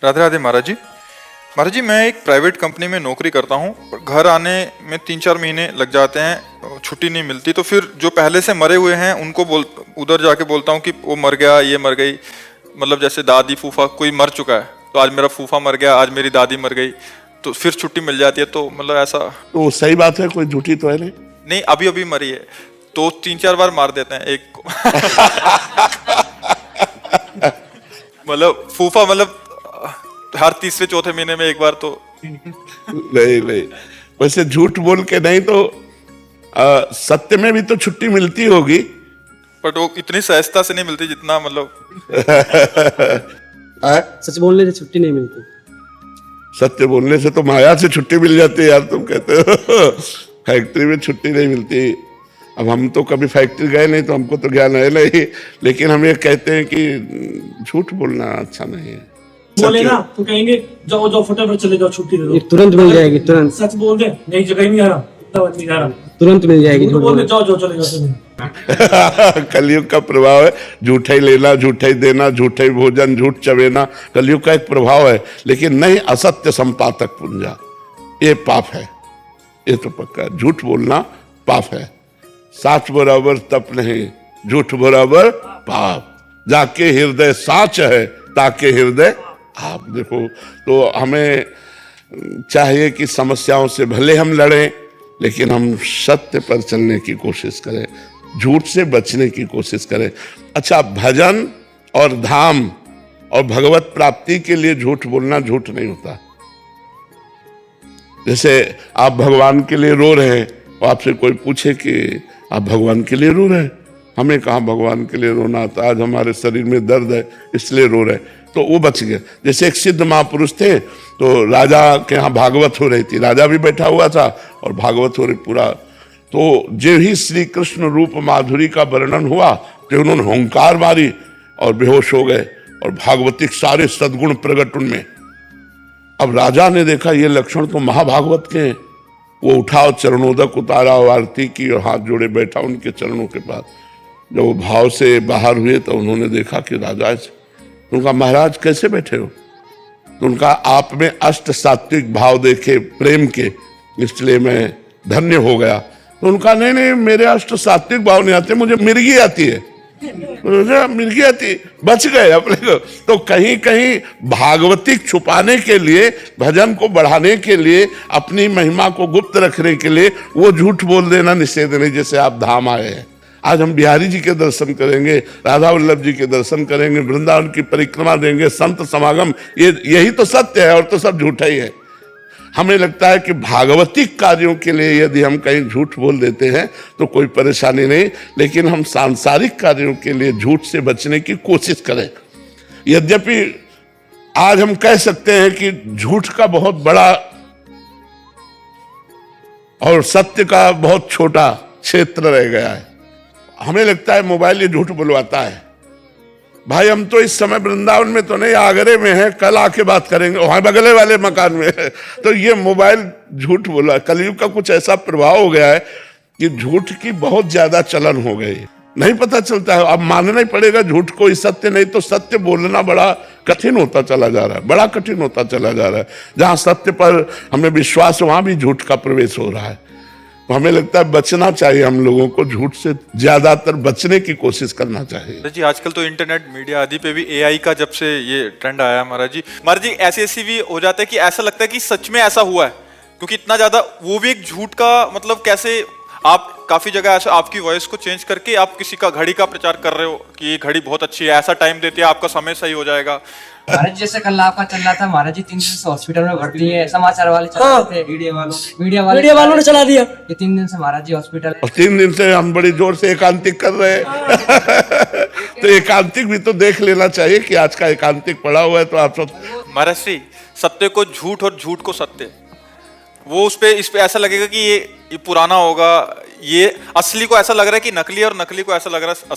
राधे राधे महाराज जी। महाराज जी, मैं एक private company में नौकरी करता हूँ, पर घर आने में 3-4 महीने लग जाते हैं, छुट्टी नहीं मिलती। तो फिर जो पहले से मरे हुए हैं उनको उधर जाके बोलता हूँ कि वो मर गया, ये मर गई। मतलब जैसे दादी फूफा कोई मर चुका है, तो आज मेरा फूफा मर गया, आज मेरी दादी मर गई, तो फिर छुट्टी मिल जाती है। तो मतलब ऐसा तो सही बात है, कोई झूठी तो है नहीं। नहीं, अभी अभी मरी है तो 3-4 बार मार देते हैं एक को। मतलब फूफा, मतलब हर तीसरे चौथे महीने में एक बार तो। नहीं नहीं, वैसे झूठ बोल के नहीं तो सत्य में भी तो छुट्टी मिलती होगी। बट वो इतनी सहजता से नहीं मिलती जितना मतलब सच बोलने से छुट्टी नहीं मिलती। सत्य बोलने से तो माया से छुट्टी मिल जाती है यार, तुम कहते हो फैक्ट्री में छुट्टी नहीं मिलती। अब हम तो कभी फैक्ट्री गए नहीं तो हमको तो ज्ञान है नहीं, लेकिन हम ये कहते हैं कि झूठ बोलना अच्छा नहीं है। बोले ना तो कहेंगे जाओ जाओ फटाफट चले जाओ, छुट्टी दे दो। तुरंत मिल जाएगी, तुरंत। सच बोल दे, नहीं जगह ही नहीं आ रहा, नहीं जा रहा, तुरंत मिल जाएगी। झूठ बोल दे, जाओ जाओ चले जाओ। कलयुग का प्रभाव है, झूठा ही लेना, झूठा ही देना, झूठा ही भोजन, झूठ चबेना, कलयुग का एक प्रभाव है। लेकिन नहीं, असत्य संपातक पुंजा, ये पाप है, ये तो पक्का। झूठ बोलना पाप है। साच बराबर तप नहीं, झूठ बराबर पाप। जाके हृदय साच है, ताके हृदय आप। देखो, तो हमें चाहिए कि समस्याओं से भले हम लड़ें, लेकिन हम सत्य पर चलने की कोशिश करें, झूठ से बचने की कोशिश करें। अच्छा, भजन और धाम और भगवत प्राप्ति के लिए झूठ बोलना झूठ नहीं होता। जैसे आप भगवान के लिए रो रहे हैं और आपसे कोई पूछे कि आप भगवान के लिए रो रहे हैं, हमें कहाँ भगवान के लिए रोना आता, आज हमारे शरीर में दर्द है इसलिए रो रहे, तो वो बच गए। जैसे एक सिद्ध महापुरुष थे, तो राजा के यहाँ भागवत हो रही थी, राजा भी बैठा हुआ था और भागवत हो रही पूरा। तो जो ही श्री कृष्ण रूप माधुरी का वर्णन हुआ कि उन्होंने हुंकार मारी और बेहोश हो गए, और भागवतिक सारे सद्गुण प्रकट उनमें। अब राजा ने देखा ये लक्षण तो महाभागवत के हैं, वो उठा और चरणोदक उतारा और आरती की और हाथ जोड़े बैठा उनके चरणों के पास। जब वो भाव से बाहर हुए तो उन्होंने देखा कि राजा, उनका महाराज कैसे बैठे हो? तो उनका आप में अष्ट सात्विक भाव देखे प्रेम के, इसलिए मैं धन्य हो गया। तो उनका नहीं नहीं, मेरे अष्ट सात्विक भाव नहीं आते, मुझे मिर्गी आती है। मिर्गी आती, बच गए अपने को। तो कहीं कहीं भागवतिक छुपाने के लिए, भजन को बढ़ाने के लिए, अपनी महिमा को गुप्त रखने के लिए वो झूठ बोल देना निषेध नहीं। जैसे आप धाम आए हैं, आज हम बिहारी जी के दर्शन करेंगे, राधा वल्लभ जी के दर्शन करेंगे, वृंदावन की परिक्रमा देंगे, संत समागम, यही तो सत्य है, और तो सब झूठा ही है। हमें लगता है कि भागवतिक कार्यों के लिए यदि हम कहीं झूठ बोल देते हैं तो कोई परेशानी नहीं, लेकिन हम सांसारिक कार्यों के लिए झूठ से बचने की कोशिश करें। यद्यपि आज हम कह सकते हैं कि झूठ का बहुत बड़ा और सत्य का बहुत छोटा क्षेत्र रह गया है। हमें लगता है मोबाइल ये झूठ बुलवाता है। भाई, हम तो इस समय वृंदावन में तो नहीं, आगरे में है, कल आके बात करेंगे वहां बगले वाले मकान में है। तो ये मोबाइल झूठ बोला। कलयुग का कुछ ऐसा प्रभाव हो गया है कि झूठ की बहुत ज्यादा चलन हो गई, नहीं पता चलता है। अब मानना ही पड़ेगा झूठ को, इस सत्य नहीं तो सत्य बोलना बड़ा कठिन होता चला जा रहा है, बड़ा कठिन होता चला जा रहा है। जहां सत्य पर हमें विश्वास, वहां भी झूठ का प्रवेश हो रहा है। तो हमें लगता है बचना चाहिए, हम लोगों को झूठ से ज्यादातर बचने की कोशिश करना चाहिए। जी, आजकल तो इंटरनेट मीडिया आदि पे भी एआई का जब से ये ट्रेंड आया महाराज जी ऐसी भी हो जाता है कि ऐसा लगता है कि सच में ऐसा हुआ है, क्योंकि इतना ज्यादा वो भी एक झूठ का मतलब, कैसे आप काफी जगह ऐसा आपकी वॉइस को चेंज करके आप किसी का घड़ी का प्रचार कर रहे हो कि ये घड़ी बहुत अच्छी है, ऐसा टाइम देती है, आपका समय सही हो जाएगा। महाराज जैसे कल आपका चल रहा था, महाराज जी 3 दिन से हॉस्पिटल में भर्ती है, समाचार वाले चला रहे थे, मीडिया वालों ने चला दिया ये 3 दिन से महाराज जी हॉस्पिटल। और 3 दिन से हम बड़ी जोर से एकांतिक कर रहे हैं। तो एकांतिक भी तो देख लेना चाहिए कि आज का एकांतिक पड़ा हुआ है। तो आप सब महाराज जी, सत्य को झूठ और झूठ को सत्य, वो इस पे ऐसा लगेगा कि ये पुराना होगा, ये असली को ऐसा लग रहा है कि नकली, और नकली को ऐसा लग रहा है